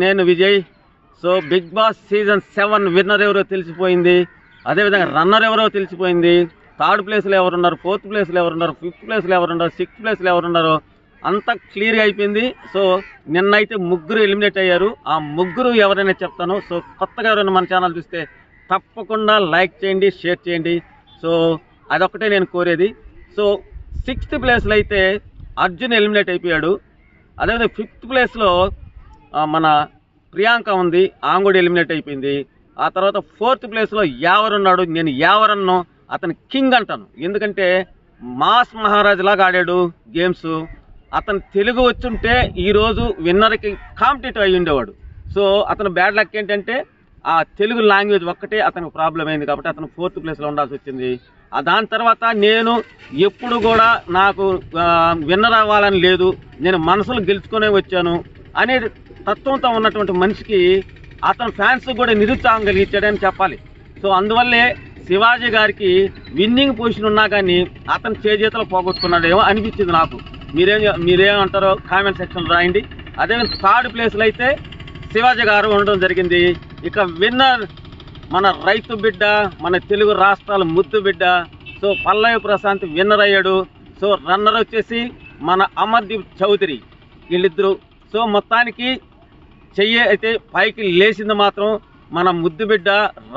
నేను Vijay. So Bigg Boss season 7 winner ఎవరో తెలిసిపోయింది. అదేవిధంగా రన్నర్ ఎవరో తెలిసిపోయింది. థర్డ్ ప్లేస్లో ఎవరున్నారు, ఫోర్త్ ప్లేస్లో ఎవరున్నారు, ఫిఫ్త్ ప్లేస్లో ఎవరున్నారు, సిక్స్త్ ప్లేస్లో ఎవరున్నారు అంతా క్లియర్గా అయిపోయింది. సో నిన్నైతే ముగ్గురు ఎలిమినేట్ అయ్యారు. ఆ ముగ్గురు ఎవరైనా చెప్తాను. సో కొత్తగా ఎవరైనా మన ఛానల్ చూస్తే తప్పకుండా లైక్ చేయండి, షేర్ చేయండి. సో అదొక్కటే నేను కోరేది. సో సిక్స్త్ ప్లేస్లో అయితే అర్జున్ ఎలిమినేట్ అయిపోయాడు. అదేవిధంగా ఫిఫ్త్ ప్లేస్లో మన ప్రియాంక ఉంది, ఆమె కూడా ఎలిమినేట్ అయిపోయింది. ఆ తర్వాత ఫోర్త్ ప్లేస్లో యావర్ ఉన్నాడు. నేను యావరన్ను అతను కింగ్ అంటాను, ఎందుకంటే మాస్ మహారాజ్ లాగా ఆడాడు గేమ్స్. అతను తెలుగు వచ్చుంటే ఈరోజు విన్నర్కి కాంపిటేటివ్ అయ్యి ఉండేవాడు. సో అతను బ్యాడ్ లక్ ఏంటంటే ఆ తెలుగు లాంగ్వేజ్ ఒక్కటే అతనికి ప్రాబ్లం అయింది కాబట్టి అతను ఫోర్త్ ప్లేస్లో ఉండాల్సి వచ్చింది. దాని తర్వాత నేను ఎప్పుడు కూడా నాకు విన్నర్ అవ్వాలని లేదు, నేను మనసులో గెలుచుకునే వచ్చాను అనే తత్వంతో ఉన్నటువంటి మనిషికి అతను ఫ్యాన్స్ కూడా నిరుత్సాహం కలిగించాడని చెప్పాలి. సో అందువల్లే శివాజీ గారికి విన్నింగ్ పొజిషన్ ఉన్నా కానీ అతను చేజేతలో పోగొట్టుకున్నాడేమో అనిపించింది నాకు. మీరేమంటారో కామెంట్ సెక్షన్లో రాయండి. అదేవిధంగా థర్డ్ ప్లేస్లో అయితే శివాజీ గారు ఉండడం జరిగింది. ఇక విన్నర్ మన రైతు బిడ్డ, మన తెలుగు రాష్ట్రాల ముద్దు బిడ్డ. సో పల్లవి ప్రశాంత్ విన్నర్ అయ్యాడు. సో రన్నర్ వచ్చేసి మన అమర్దీప్ చౌదరి, వీళ్ళిద్దరు. సో మొత్తానికి చెయ్యి అయితే పైకి లేచింది మాత్రం మన ముద్దు బిడ్డ,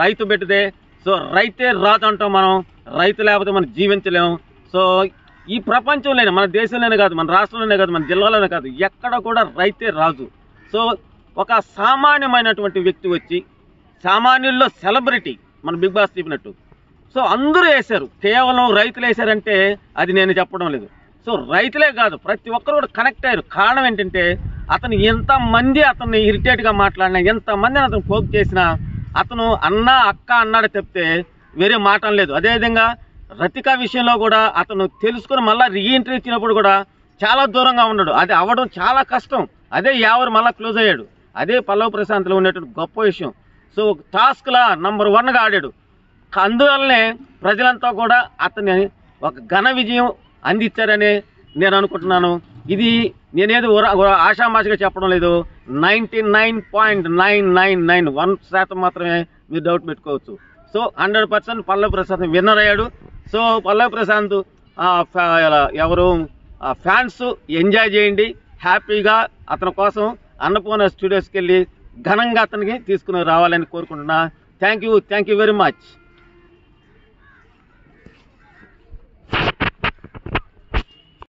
రైతు బిడ్డదే. సో రైతే రాజు అంటాం మనం. రైతు లేకపోతే మనం జీవించలేము. సో ఈ ప్రపంచంలోనే, మన దేశంలోనే కాదు, మన రాష్ట్రంలోనే కాదు, మన జిల్లాలోనే కాదు, ఎక్కడ కూడా రైతే రాజు. సో ఒక సామాన్యమైనటువంటి వ్యక్తి వచ్చి సామాన్యుల్లో సెలబ్రిటీ మన బిగ్ బాస్ చెప్పినట్టు. సో అందరూ వేశారు, కేవలం రైతులు వేశారంటే అది నేను చెప్పడం లేదు. సో రైతులే కాదు, ప్రతి ఒక్కరు కూడా కనెక్ట్ అయ్యారు. కారణం ఏంటంటే అతను ఎంతమంది అతన్ని ఇరిటేట్గా మాట్లాడినా, ఎంతమందిని అతను పోక్ చేసినా అతను అన్న అక్క అన్నాడు చెప్తే వేరే మాట లేదు. అదేవిధంగా రతిక విషయంలో కూడా అతను తెలుసుకుని మళ్ళీ రీఎంట్రీ ఇచ్చినప్పుడు కూడా చాలా దూరంగా ఉన్నాడు. అది అవ్వడం చాలా కష్టం. అదే ఎవరు మళ్ళీ క్లోజ్ అయ్యాడు. అదే పల్లవి ప్రశాంత్లో ఉండేటువంటి గొప్ప విషయం. సో టాస్క్లా నంబర్ 1గా ఆడాడు. అందువల్లనే ప్రజలంతా కూడా అతన్ని ఒక ఘన విజయం అందించారని నేను అనుకుంటున్నాను. ఇది నేనేది ఆషామాషిగా చెప్పడం లేదు. 99.999% మాత్రమే మీరు డౌట్ పెట్టుకోవచ్చు. సో 100% పల్లవి ప్రశాంత్ విన్నర్ అయ్యాడు. సో పల్లవి ప్రశాంత్ ఎవరు ఫ్యాన్స్ ఎంజాయ్ చేయండి హ్యాపీగా. అతని కోసం అన్నపూర్ణ స్టూడియోస్కి వెళ్ళి ఘనంగా అతనికి తీసుకుని రావాలని కోరుకుంటున్నా. Thank you very much.